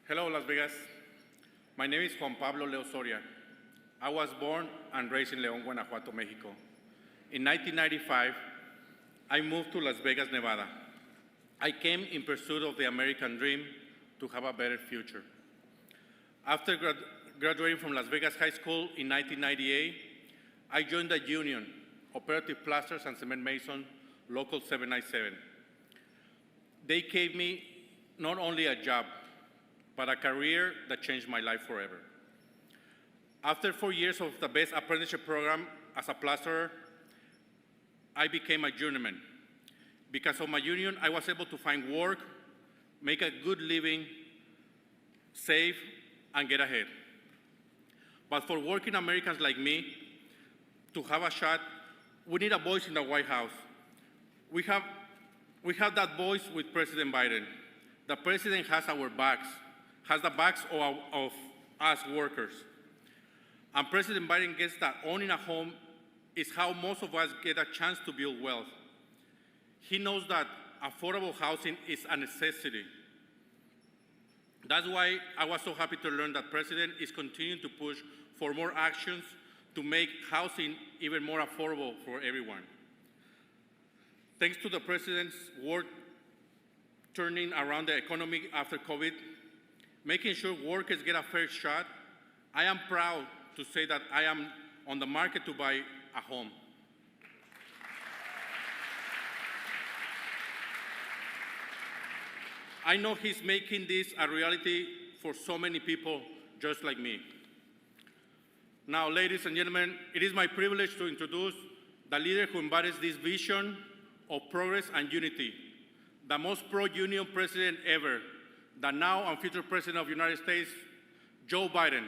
Hello, Las Vegas. My name is Juan Pablo Leo Soria. I was born and raised in León, Guanajuato, Mexico. In 1995, I moved to Las Vegas, Nevada. I came in pursuit of the American dream to have a better future. After graduating from Las Vegas High School in 1998, I joined the union, Operative Plasters and Cement Mason, Local 797. They gave me not only a job, but a career that changed my life forever. After 4 years of the best apprenticeship program as a plasterer, I became a journeyman. Because of my union, I was able to find work, make a good living, save, and get ahead. But for working Americans like me to have a shot, we need a voice in the White House. We have that voice with President Biden. The president has our backs, has the backs of us workers. And President Biden gets that owning a home is how most of us get a chance to build wealth. He knows that affordable housing is a necessity. That's why I was so happy to learn that the President is continuing to push for more actions to make housing even more affordable for everyone. Thanks to the President's work turning around the economy after COVID, making sure workers get a fair shot, I am proud to say that I am on the market to buy a home. I know he's making this a reality for so many people just like me. Now, ladies and gentlemen, it is my privilege to introduce the leader who embodies this vision of progress and unity, the most pro-union president ever, the now and future president of the United States, Joe Biden.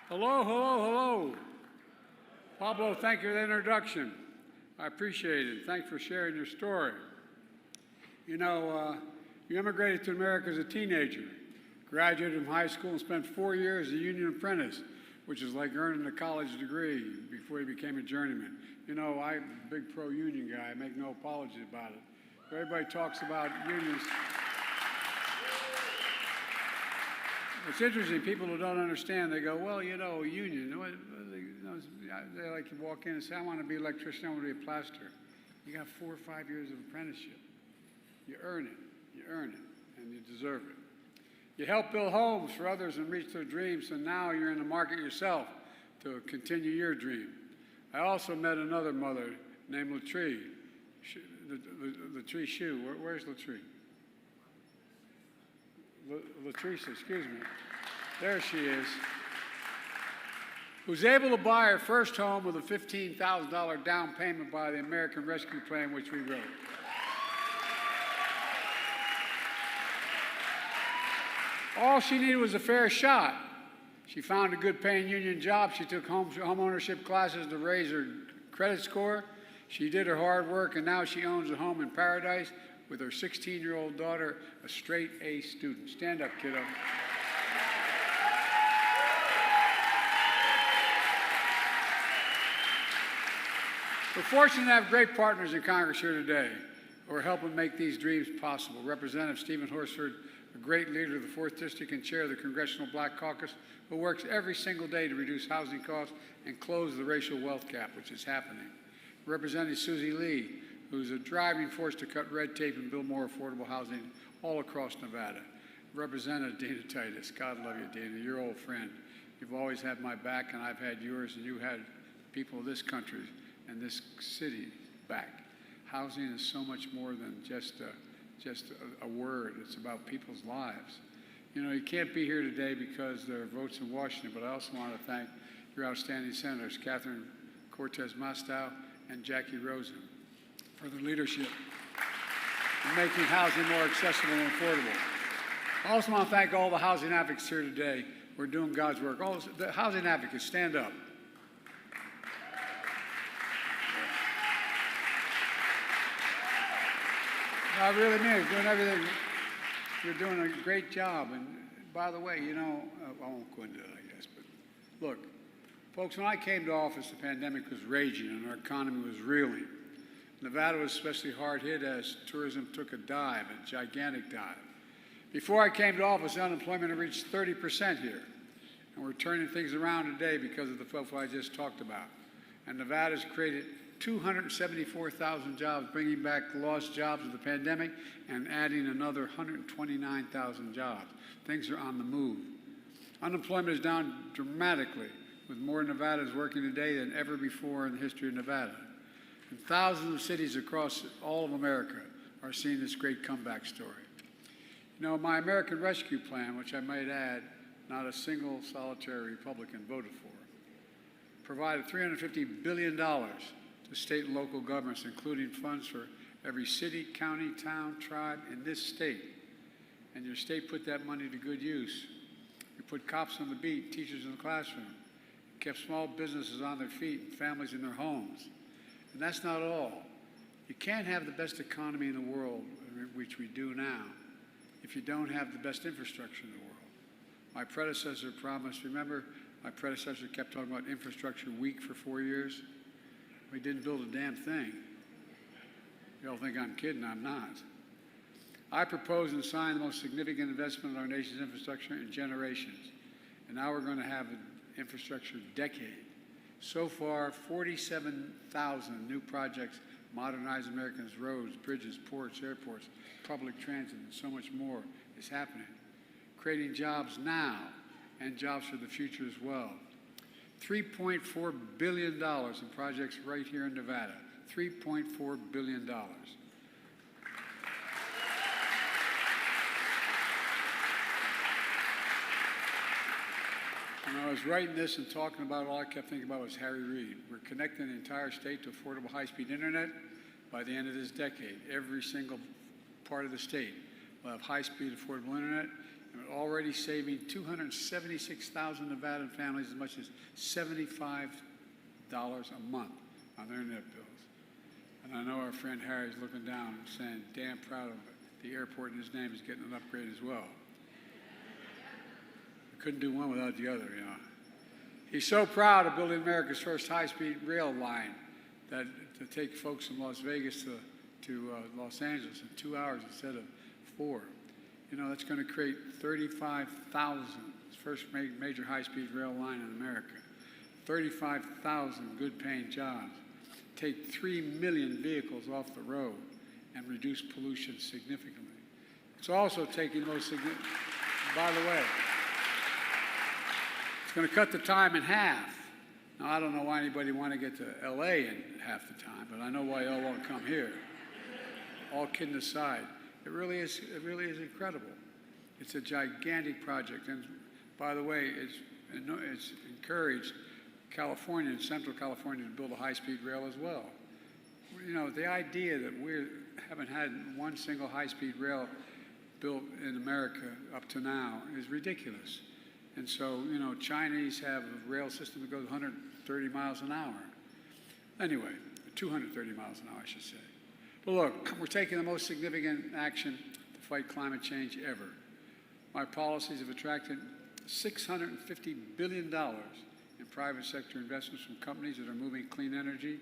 Hello, hello, hello. Pablo, thank you for the introduction. I appreciate it. Thanks for sharing your story. You know, you immigrated to America as a teenager, graduated from high school and spent 4 years as a union apprentice, which is like earning a college degree before you became a journeyman. You know, I'm a big pro-union guy. I make no apologies about it. Everybody talks about unions. It's interesting, people who don't understand, they go, well, you know, union. They like to walk in and say, I want to be an electrician, I want to be a plasterer. You got 4 or 5 years of apprenticeship. You earn it, and you deserve it. You help build homes for others and reach their dreams, and now you're in the market yourself to continue your dream. I also met another mother named Latree, Latree Shoe. Where's Latree? Latrice, excuse me. There she is. Who's able to buy her first home with a $15,000 down payment by the American Rescue Plan, which we wrote. All she needed was a fair shot. She found a good paying union job. She took home ownership classes to raise her credit score. She did her hard work, and now she owns a home in paradise with her 16-year-old daughter, a straight A student. Stand up, kiddo. We're fortunate to have great partners in Congress here today who are helping make these dreams possible. Representative Stephen Horsford, a great leader of the 4th District and chair of the Congressional Black Caucus, who works every single day to reduce housing costs and close the racial wealth gap, which is happening. Representative Susie Lee, who's a driving force to cut red tape and build more affordable housing all across Nevada. Representative Dina Titus, God love you, Dina, your old friend. You've always had my back, and I've had yours, and you had people of this country and this city back. Housing is so much more than just a word. It's about people's lives. You know, you can't be here today because there are votes in Washington, but I also want to thank your outstanding senators, Catherine Cortez Masto and Jackie Rosen, for their leadership in making housing more accessible and affordable. I also want to thank all the housing advocates here today. We're doing God's work. All the housing advocates, stand up. I really mean it. Doing everything. You're doing a great job. And by the way, you know, I won't go into it, I guess, but look, folks, when I came to office, the pandemic was raging and our economy was reeling. Nevada was especially hard hit as tourism took a dive, a gigantic dive. Before I came to office, unemployment had reached 30% here. And we're turning things around today because of the folks I just talked about. And Nevada's created 274,000 jobs, bringing back lost jobs of the pandemic and adding another 129,000 jobs. Things are on the move. Unemployment is down dramatically, with more Nevadans working today than ever before in the history of Nevada. And thousands of cities across all of America are seeing this great comeback story. You know, my American Rescue Plan, which I might add, not a single solitary Republican voted for, provided $350 billion to state and local governments, including funds for every city, county, town, tribe in this state. And your state put that money to good use. You put cops on the beat, teachers in the classroom, kept small businesses on their feet and families in their homes. And that's not all. You can't have the best economy in the world, which we do now, if you don't have the best infrastructure in the world. My predecessor promised, remember, my predecessor kept talking about infrastructure weak for 4 years. We didn't build a damn thing. You all think I'm kidding, I'm not. I proposed and signed the most significant investment in our nation's infrastructure in generations. And now we're going to have an infrastructure decade. So far, 47,000 new projects modernize Americans' roads, bridges, ports, airports, public transit, and so much more is happening, creating jobs now and jobs for the future as well. $3.4 billion in projects right here in Nevada. $3.4 billion. When I was writing this and talking about it, all I kept thinking about was Harry Reid. We're connecting the entire state to affordable high-speed internet by the end of this decade. Every single part of the state will have high-speed affordable internet, and we're already saving 276,000 Nevadan families as much as $75 a month on their internet bills. And I know our friend Harry's looking down and saying, damn proud of it. The airport in his name is getting an upgrade as well. Couldn't do one without the other, you know. He's so proud of building America's first high-speed rail line that to take folks from Las Vegas to Los Angeles in 2 hours instead of 4. You know, that's going to create 35,000, first major high-speed rail line in America. 35,000 good-paying jobs. Take 3 million vehicles off the road and reduce pollution significantly. It's also taking the most significant, by the way, it's going to cut the time in half. Now, I don't know why anybody want to get to LA in half the time, but I know why y'all won't come here. All kidding aside, it really is incredible. It's a gigantic project, and by the way, it's encouraged California and Central California to build a high-speed rail as well. You know, the idea that we haven't had one single high-speed rail built in America up to now is ridiculous. And so, you know, Chinese have a rail system that goes 130 miles an hour. Anyway, 230 miles an hour, I should say. But look, we're taking the most significant action to fight climate change ever. My policies have attracted $650 billion in private sector investments from companies that are moving clean energy,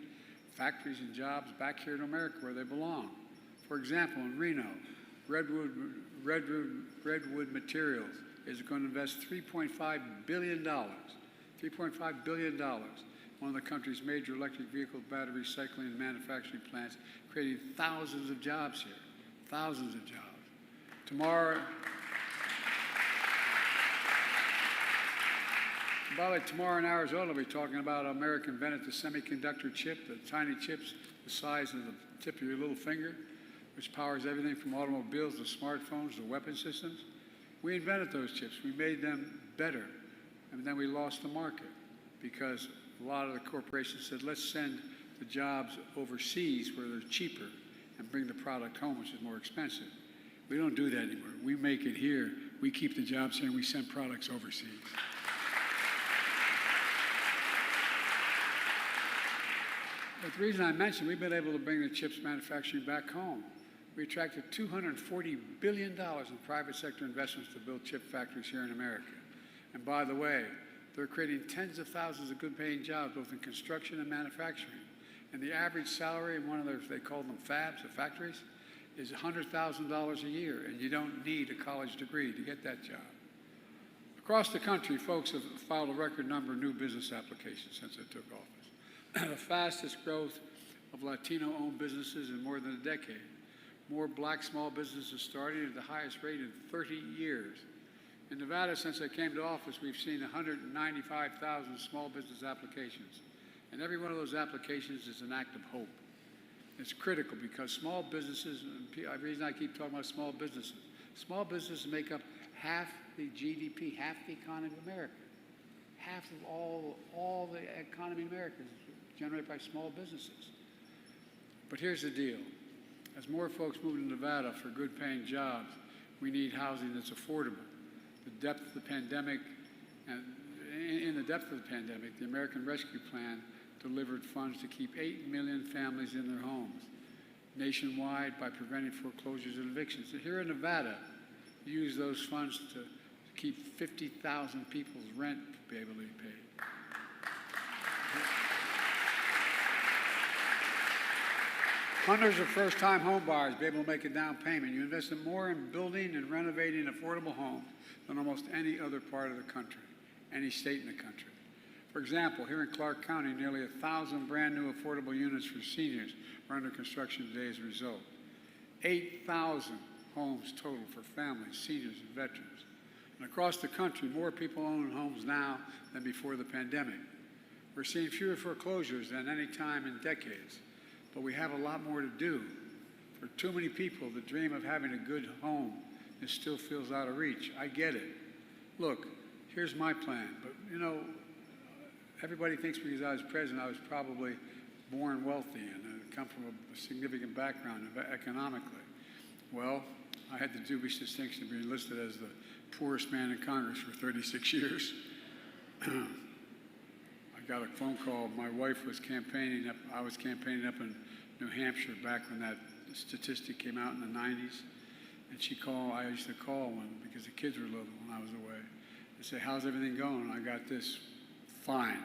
factories and jobs back here in America where they belong. For example, in Reno, Redwood Materials is going to invest $3.5 billion, $3.5 billion, one of the country's major electric vehicle battery recycling and manufacturing plants, creating thousands of jobs here, thousands of jobs. Tomorrow, by the way, tomorrow in Arizona, we'll be talking about America invented the semiconductor chip, the tiny chips the size of the tip of your little finger, which powers everything from automobiles to smartphones to weapon systems. We invented those chips. We made them better. And then we lost the market because a lot of the corporations said, let's send the jobs overseas where they're cheaper and bring the product home, which is more expensive. We don't do that anymore. We make it here. We keep the jobs here and we send products overseas. But the reason I mentioned, we've been able to bring the chips manufacturing back home. We attracted $240 billion in private sector investments to build chip factories here in America. And by the way, they're creating tens of thousands of good-paying jobs, both in construction and manufacturing. And the average salary in one of those, they call them fabs, the factories, is $100,000 a year, and you don't need a college degree to get that job. Across the country, folks have filed a record number of new business applications since I took office. The fastest growth of Latino-owned businesses in more than a decade. More black small businesses starting at the highest rate in 30 years. In Nevada, since I came to office, we've seen 195,000 small business applications. And every one of those applications is an act of hope. It's critical because small businesses, the reason I keep talking about small businesses make up half the GDP, half the economy of America. Half of all the economy in America is generated by small businesses. But here's the deal. As more folks move to Nevada for good-paying jobs, we need housing that's affordable. The depth of the pandemic, and in the depth of the pandemic, the American Rescue Plan delivered funds to keep 8 million families in their homes nationwide by preventing foreclosures and evictions. And here in Nevada, we use those funds to keep 50,000 people's rent be able to be paid. Hundreds of first-time home buyers be able to make a down payment. You invested more in building and renovating affordable homes than almost any other part of the country, any state in the country. For example, here in Clark County, nearly 1,000 brand new affordable units for seniors are under construction today as a result. 8,000 homes total for families, seniors, and veterans. And across the country, more people own homes now than before the pandemic. We're seeing fewer foreclosures than any time in decades, but we have a lot more to do. For too many people, the dream of having a good home still feels out of reach. I get it. Look, here's my plan, but you know, everybody thinks because I was president, I was probably born wealthy and come from a significant background economically. Well, I had the dubious distinction of being listed as the poorest man in Congress for 36 years. I got a phone call. My wife was campaigning up. I was campaigning up in New Hampshire back when that statistic came out in the 90s. And she called. I used to call when, because the kids were little when I was away, and say, "How's everything going?" I got this, "Fine."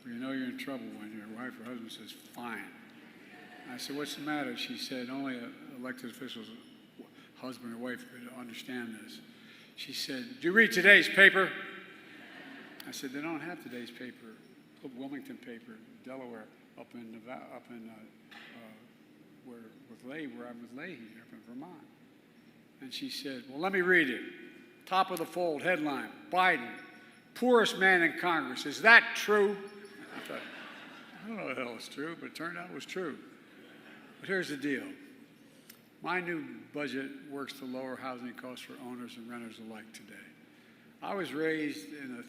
Well, you know you're in trouble when your wife or husband says, "Fine." I said, "What's the matter?" She said, "Only elected officials, husband or wife, could understand this." She said, "Do you read today's paper?" I said, "They don't have today's paper. Put Wilmington paper, Delaware, up in Nevada, where I'm with Leahy, up in Vermont." And she said, "Well, let me read it. Top of the fold, headline, Biden, poorest man in Congress. Is that true?" I thought, I don't know what the hell is true, but it turned out it was true. But here's the deal. My new budget works to lower housing costs for owners and renters alike today. I was raised in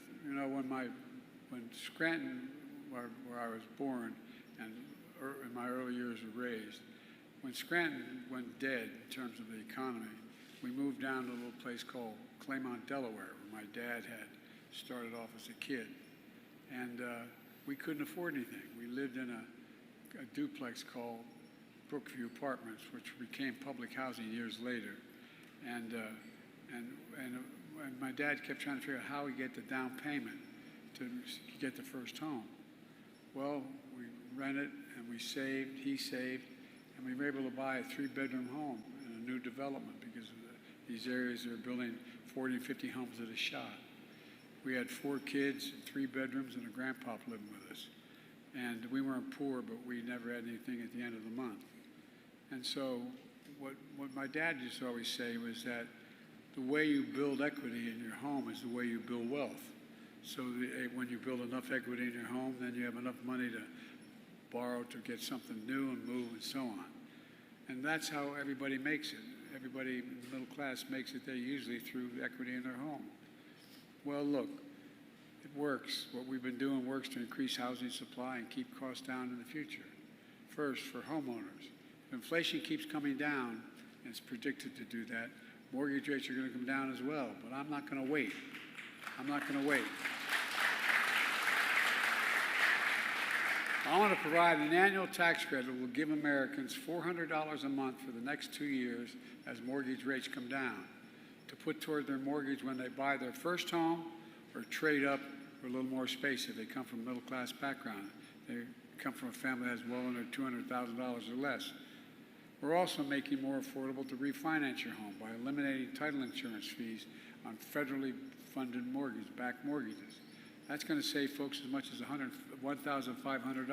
when Scranton, where I was born, and in my early years were raised, when Scranton went dead in terms of the economy, we moved down to a little place called Claymont, Delaware, where my dad had started off as a kid. And we couldn't afford anything. We lived in a duplex called Brookview Apartments, which became public housing years later. And my dad kept trying to figure out how we get the down payment to get the first home. Well, we rented and we saved, he saved, and we were able to buy a 3-bedroom home in a new development because of these areas are building 40 and 50 homes at a shot. We had 4 kids, 3 bedrooms, and a grandpop living with us. And we weren't poor, but we never had anything at the end of the month. And so what my dad used to always say was that the way you build equity in your home is the way you build wealth. So when you build enough equity in your home, then you have enough money to borrow to get something new and move and so on. And that's how everybody makes it. Everybody in the middle class makes it there usually through equity in their home. Well, look, it works. What we've been doing works to increase housing supply and keep costs down in the future. First, for homeowners. If inflation keeps coming down, and it's predicted to do that, mortgage rates are going to come down as well. But I'm not going to wait. I'm not going to wait. I want to provide an annual tax credit that will give Americans $400 a month for the next 2 years as mortgage rates come down to put toward their mortgage when they buy their first home or trade up for a little more space if they come from a middle-class background. They come from a family that has well under $200,000 or less. We're also making it more affordable to refinance your home by eliminating title insurance fees on federally funded mortgage-backed mortgages. That's going to save folks as much as $1,500.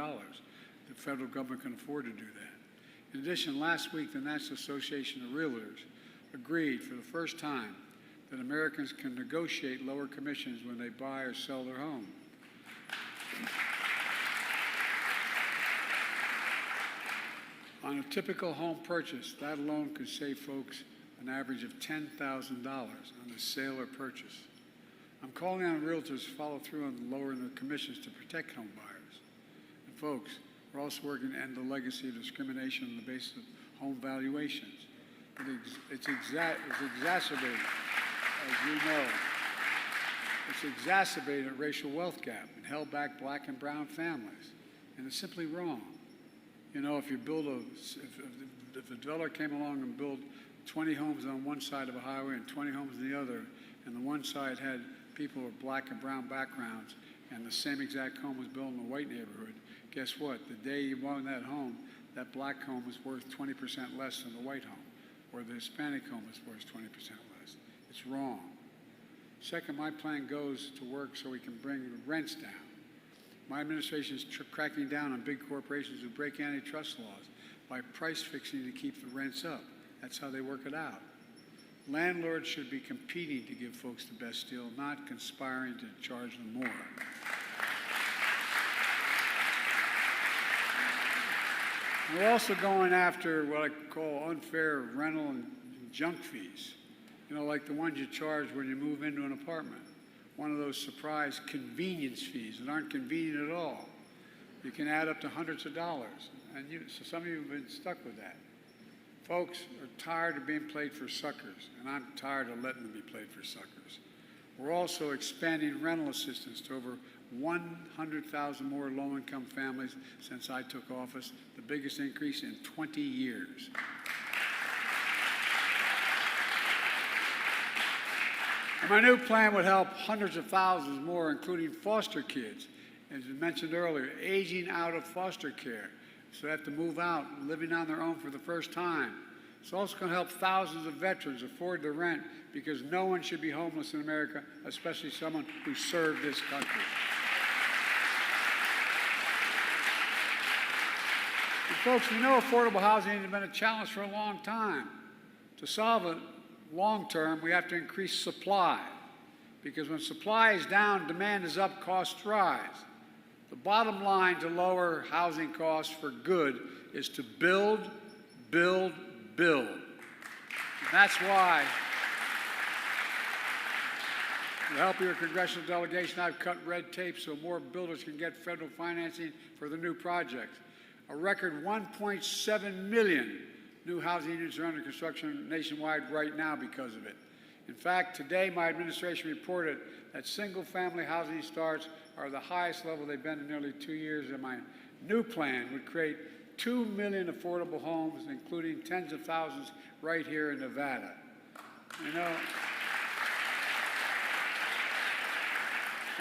The federal government can afford to do that. In addition, last week, the National Association of Realtors agreed for the first time that Americans can negotiate lower commissions when they buy or sell their home. On a typical home purchase, that alone could save folks an average of $10,000 on the sale or purchase. I'm calling on realtors to follow through on lowering their commissions to protect home buyers. And folks, we're also working to end the legacy of discrimination on the basis of home valuations. It's exacerbated, as you know, it's exacerbated a racial wealth gap and held back black and brown families. And it's simply wrong. You know, if a developer came along and built 20 homes on one side of a highway and 20 homes on the other, and the one side had people with black and brown backgrounds, and the same exact home was built in a white neighborhood, guess what? The day you bought that home, that black home was worth 20% less than the white home, or the Hispanic home is worth 20% less. It's wrong. Second, my plan goes to work so we can bring the rents down. My administration is cracking down on big corporations who break antitrust laws by price fixing to keep the rents up. That's how they work it out. Landlords should be competing to give folks the best deal, not conspiring to charge them more. We're also going after what I call unfair rental and junk fees. You know, like the ones you charge when you move into an apartment. One of those surprise convenience fees that aren't convenient at all. You can add up to hundreds of dollars. And so some of you have been stuck with that. Folks are tired of being played for suckers, and I'm tired of letting them be played for suckers. We're also expanding rental assistance to over 100,000 more low-income families since I took office, the biggest increase in 20 years. And my new plan would help hundreds of thousands more, including foster kids, as I mentioned earlier, aging out of foster care. So they have to move out, living on their own for the first time. It's also going to help thousands of veterans afford their rent because no one should be homeless in America, especially someone who served this country. And folks, we know affordable housing has been a challenge for a long time. To solve it long term, we have to increase supply because when supply is down, demand is up, costs rise. The bottom line to lower housing costs for good is to build, build, build. And that's why, with the help of your congressional delegation, I've cut red tape so more builders can get federal financing for the new projects. A record 1.7 million new housing units are under construction nationwide right now because of it. In fact, today my administration reported that single-family housing starts are the highest level they've been in nearly 2 years, and my new plan would create 2 million affordable homes, including tens of thousands right here in Nevada. You know,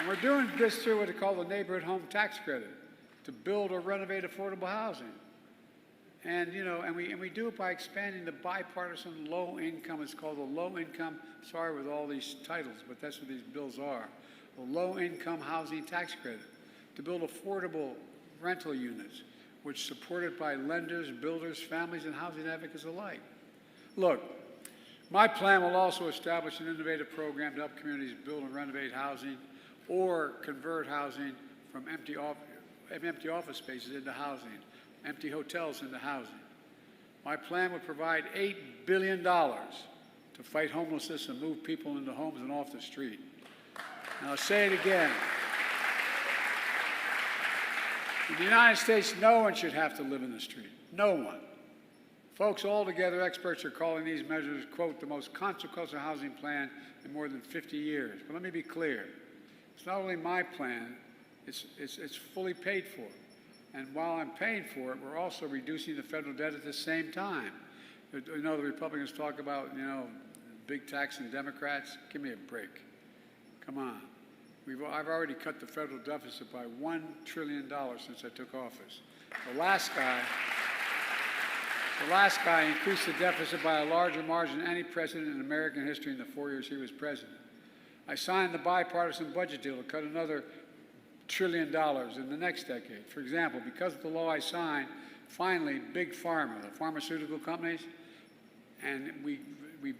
and we're doing this through what they call the neighborhood home tax credit to build or renovate affordable housing. And, you know, and we do it by expanding the bipartisan low-income, it's called the low-income, sorry with all these titles, but that's what these bills are, the low-income housing tax credit to build affordable rental units, which are supported by lenders, builders, families, and housing advocates alike. Look, my plan will also establish an innovative program to help communities build and renovate housing or convert housing from empty office spaces into housing, empty hotels into housing. My plan would provide $8 billion to fight homelessness and move people into homes and off the street. And I'll say it again. In the United States, no one should have to live in the street. No one. Folks, altogether, experts are calling these measures, quote, the most consequential housing plan in more than 50 years. But let me be clear. It's not only my plan, it's fully paid for. And while I'm paying for it, we're also reducing the federal debt at the same time. You know, the Republicans talk about, you know, big tax and Democrats. Give me a break. Come on. I've already cut the federal deficit by $1 trillion since I took office. The last guy increased the deficit by a larger margin than any president in American history in the 4 years he was president. I signed the bipartisan budget deal to cut another $1 trillion in the next decade. For example, because of the law I signed, finally, Big Pharma, the pharmaceutical companies, and we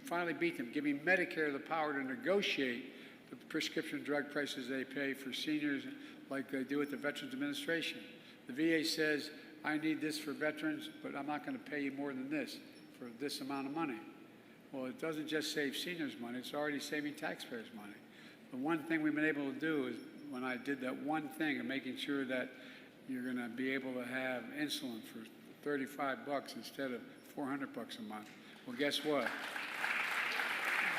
finally beat them, giving Medicare the power to negotiate the prescription drug prices they pay for seniors like they do at the Veterans Administration. The VA says, I need this for veterans, but I'm not going to pay you more than this for this amount of money. Well, it doesn't just save seniors money, it's already saving taxpayers money. The one thing we've been able to do is when I did that one thing of making sure that you're going to be able to have insulin for $35 instead of $400 a month. Well, guess what?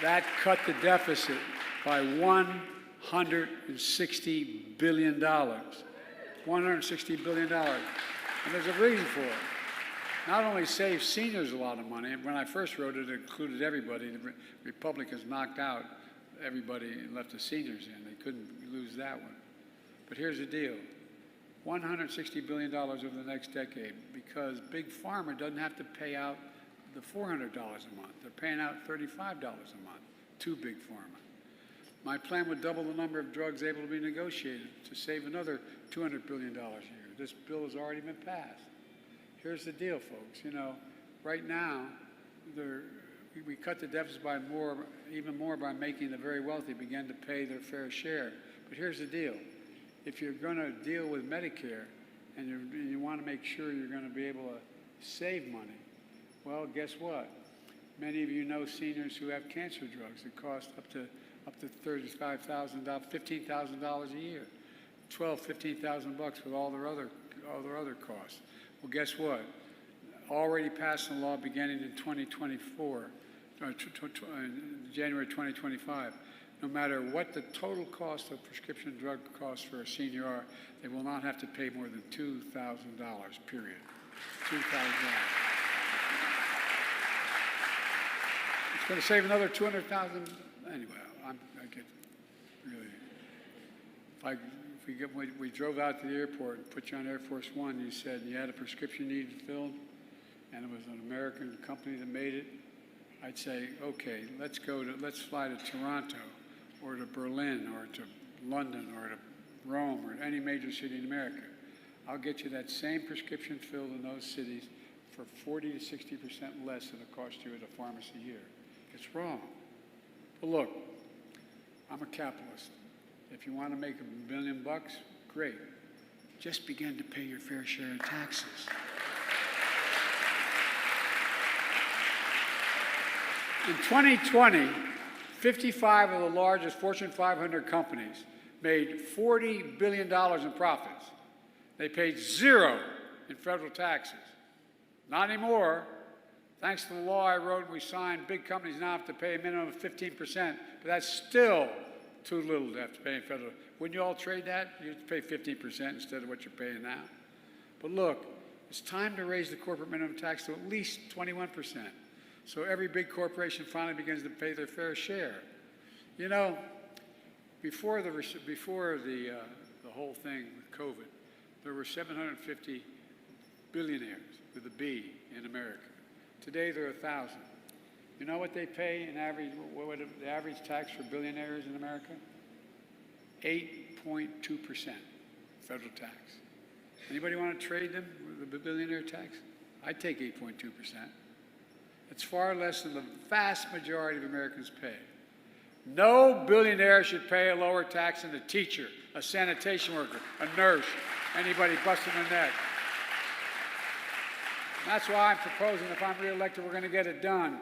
That cut the deficit by $160 billion. $160 billion. And there's a reason for it. Not only saves seniors a lot of money, when I first wrote it, it included everybody. The Republicans knocked out everybody and left the seniors in. They couldn't lose that one. But here's the deal. $160 billion over the next decade because Big Pharma doesn't have to pay out the $400 a month. They're paying out $35 a month to Big Pharma. My plan would double the number of drugs able to be negotiated to save another $200 billion a year. This bill has already been passed. Here's the deal, folks. You know, right now, we cut the deficit by even more by making the very wealthy begin to pay their fair share. But here's the deal. If you're going to deal with Medicare and you want to make sure you're going to be able to save money, well, guess what? Many of you know seniors who have cancer drugs that cost up to $35,000, $15,000 a year, $12,000, $15,000 with all their other costs. Well, guess what? Already passed a law beginning in 2024, January 2025. No matter what the total cost of prescription drug costs for a senior are, they will not have to pay more than $2,000, period. $2,000. It's going to save another $200,000. Anyway, I get really. We drove out to the airport and put you on Air Force One. You said you had a prescription you needed filled, and it was an American company that made it. I'd say, okay, let's fly to Toronto, or to Berlin, or to London, or to Rome, or any major city in America. I'll get you that same prescription filled in those cities for 40 to 60% less than it cost you at a pharmacy here. It's wrong. But look, I'm a capitalist. If you want to make $1 million, great. Just begin to pay your fair share of taxes. In 2020, 55 of the largest Fortune 500 companies made $40 billion in profits. They paid zero in federal taxes. Not anymore. Thanks to the law I wrote and we signed, big companies now have to pay a minimum of 15%, but that's still too little to have to pay in federal. Wouldn't you all trade that? You'd pay 15% instead of what you're paying now. But look, it's time to raise the corporate minimum tax to at least 21%. So every big corporation finally begins to pay their fair share. You know, before the whole thing with COVID, there were 750 billionaires with a B in America. Today there are 1,000. You know what they pay in average? What the average tax for billionaires in America? 8.2% federal tax. Anybody want to trade them with a billionaire tax? I'd take 8.2%. It's far less than the vast majority of Americans pay. No billionaire should pay a lower tax than a teacher, a sanitation worker, a nurse, anybody busting their neck. And that's why I'm proposing, if I'm reelected, we're going to get it done.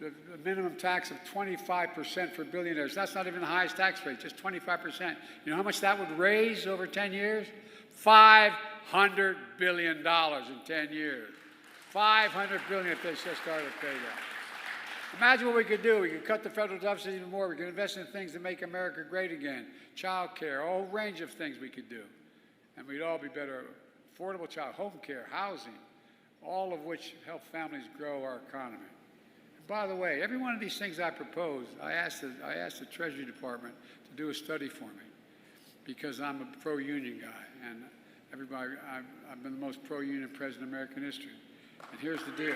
A minimum tax of 25% for billionaires. That's not even the highest tax rate, just 25%. You know how much that would raise over 10 years? $500 billion in 10 years. $500 billion if they just started to pay that. Imagine what we could do. We could cut the federal deficit even more. We could invest in things that make America great again. Child care, a whole range of things we could do. And we'd all be better affordable child, home care, housing, all of which help families grow our economy. And by the way, every one of these things I propose, I asked the Treasury Department to do a study for me because I'm a pro-union guy, and everybody, I've been the most pro-union president in American history. And here's the deal.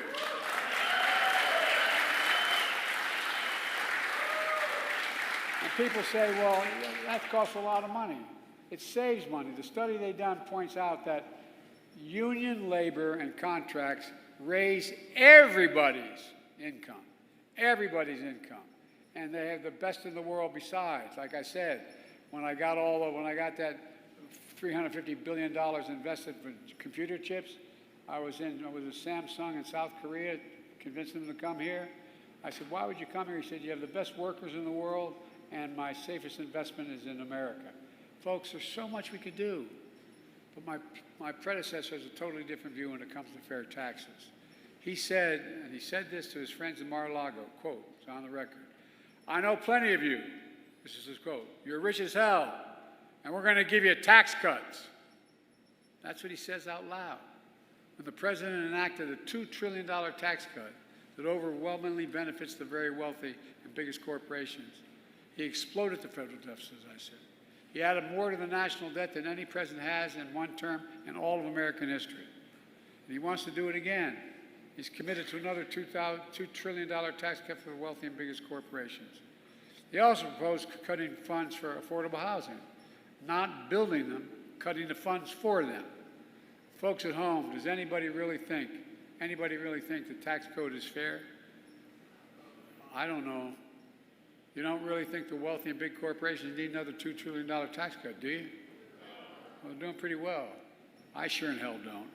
And people say, well, that costs a lot of money. It saves money. The study they've done points out that union labor and contracts raise everybody's income. Everybody's income. And they have the best in the world besides. Like I said, when I got that $350 billion invested for computer chips, I was with Samsung in South Korea, convincing them to come here. I said, why would you come here? He said, you have the best workers in the world, and my safest investment is in America. Folks, there's so much we could do. But my predecessor has a totally different view when it comes to fair taxes. He said, and he said this to his friends in Mar-a-Lago, quote, it's on the record, I know plenty of you, this is his quote, you're rich as hell, and we're going to give you tax cuts. That's what he says out loud. When the president enacted a $2 trillion tax cut that overwhelmingly benefits the very wealthy and biggest corporations, he exploded the federal deficit, as I said. He added more to the national debt than any president has in one term in all of American history. And he wants to do it again. He's committed to another $2 trillion tax cut for the wealthy and biggest corporations. He also proposed cutting funds for affordable housing, not building them, cutting the funds for them. Folks at home, does anybody really think the tax code is fair? I don't know. You don't really think the wealthy and big corporations need another $2 trillion tax cut, do you? Well, they're doing pretty well. I sure in hell don't.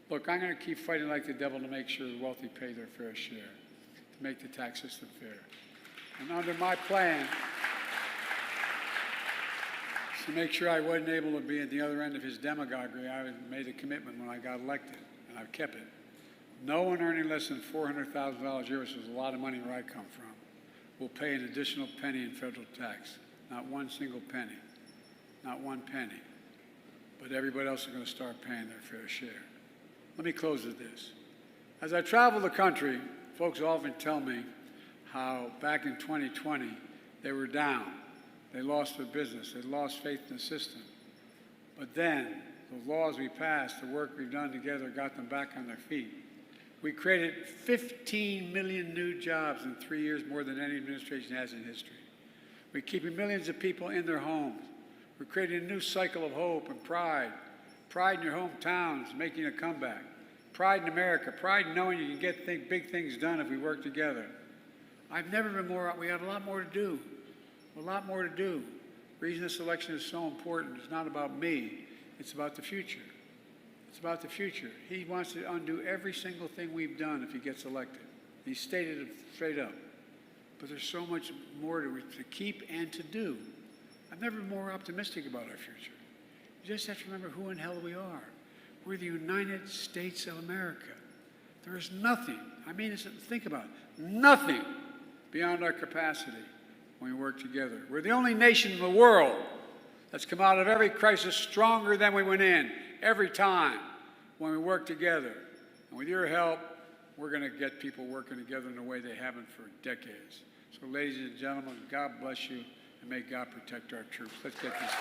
Look, I'm going to keep fighting like the devil to make sure the wealthy pay their fair share, to make the tax system fair. And under my plan, to make sure I wasn't able to be at the other end of his demagoguery, I made a commitment when I got elected, and I've kept it. No one earning less than $400,000 a year, which is a lot of money where I come from, will pay an additional penny in federal tax. Not one single penny. Not one penny. But everybody else is going to start paying their fair share. Let me close with this. As I travel the country, folks often tell me how back in 2020 they were down. They lost their business. They lost faith in the system. But then the laws we passed, the work we've done together got them back on their feet. We created 15 million new jobs in 3 years, more than any administration has in history. We're keeping millions of people in their homes. We're creating a new cycle of hope and pride. Pride in your hometowns, making a comeback. Pride in America. Pride in knowing you can get big things done if we work together. I've never been more, we have a lot more to do. A lot more to do. The reason this election is so important is not about me, it's about the future. It's about the future. He wants to undo every single thing we've done if he gets elected. He stated it straight up. But there's so much more to keep and to do. I've never been more optimistic about our future. You just have to remember who in hell we are. We're the United States of America. There is nothing, I mean, think about it, nothing beyond our capacity when we work together. We're the only nation in the world that's come out of every crisis stronger than we went in, every time when we work together. And with your help, we're going to get people working together in a way they haven't for decades. So ladies and gentlemen, God bless you, and may God protect our troops. Let's get this done.